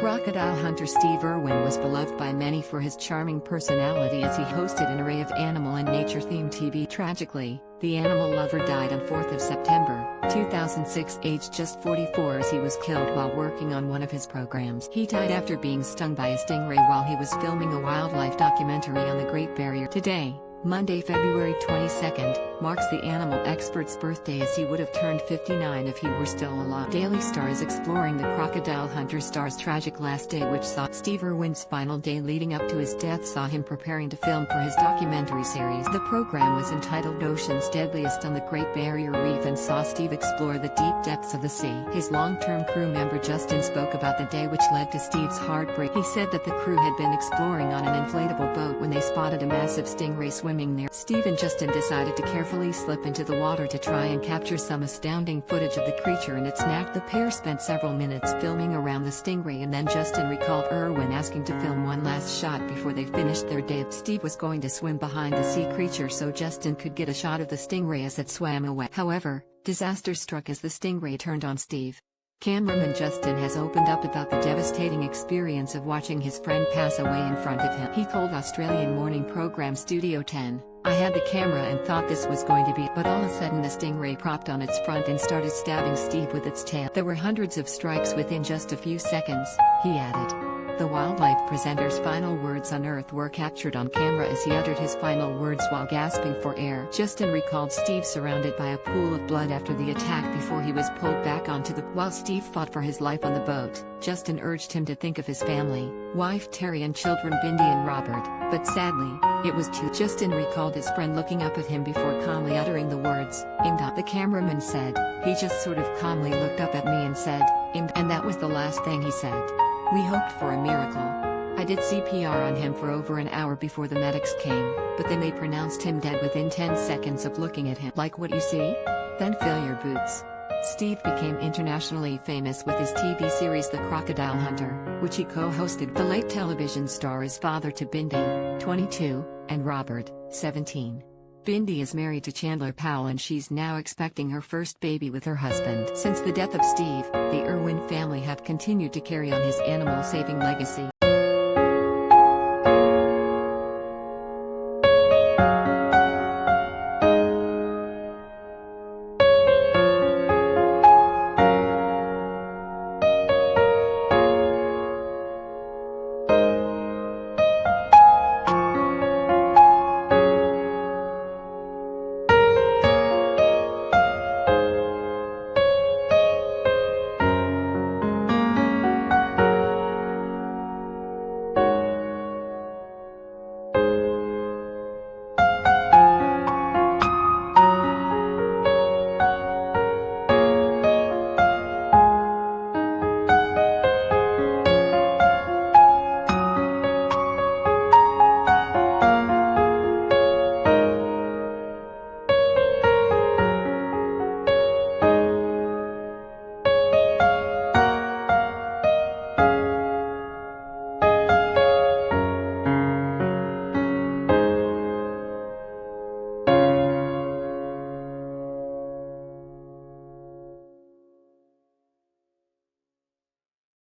Crocodile Hunter Steve Irwin was beloved by many for his charming personality as he hosted an array of animal and nature-themed TV. Tragically, the animal lover died on 4th of September, 2006, aged just 44, as he was killed while working on one of his programs. He died after being stung by a stingray while he was filming a wildlife documentary on the Great Barrier. Today, Monday, February 22nd, marks the animal expert's birthday, as he would have turned 59 if he were still alive. Daily Star is exploring the Crocodile Hunter star's tragic last day, which saw Steve Irwin's final day leading up to his death saw him preparing to film for his documentary series. The program was entitled Ocean's Deadliest on the Great Barrier Reef and saw Steve explore the deep depths of the sea. His long-term crew member Justin spoke about the day which led to Steve's heartbreak. He said that the crew had been exploring on an inflatable boat when they spotted a massive stingray swimming there. Steve and Justin decided to carefully slip into the water to try and capture some astounding footage of the creature and its knack. The pair spent several minutes filming around the stingray, and then Justin recalled Irwin asking to film one last shot before they finished their day. Steve was going to swim behind the sea creature so Justin could get a shot of the stingray as it swam away. However, disaster struck as the stingray turned on Steve. Cameraman Justin has opened up about the devastating experience of watching his friend pass away in front of him. He told Australian morning program Studio 10, "I had the camera and thought this was going to be, but all of a sudden the stingray propped on its front and started stabbing Steve with its tail. There were hundreds of strikes within just a few seconds," he added. The wildlife presenter's final words on Earth were captured on camera as he uttered his final words while gasping for air. Justin recalled Steve surrounded by a pool of blood after the attack before he was pulled back onto the. While Steve fought for his life on the boat, Justin urged him to think of his family, wife Terri and children Bindi and Robert, but sadly, it was too. Justin recalled his friend looking up at him before calmly uttering the words, "Imda." The cameraman said, "He just sort of calmly looked up at me and said, Imda," and that was the last thing he said. "We hoped for a miracle. I did CPR on him for over an hour before the medics came, but then they pronounced him dead within 10 seconds of looking at him. Like what you see? Then fill your boots." Steve became internationally famous with his TV series The Crocodile Hunter, which he co-hosted. The late television star is father to Bindi, 22, and Robert, 17. Bindi is married to Chandler Powell and she's now expecting her first baby with her husband. Since the death of Steve, the Irwin family have continued to carry on his animal-saving legacy.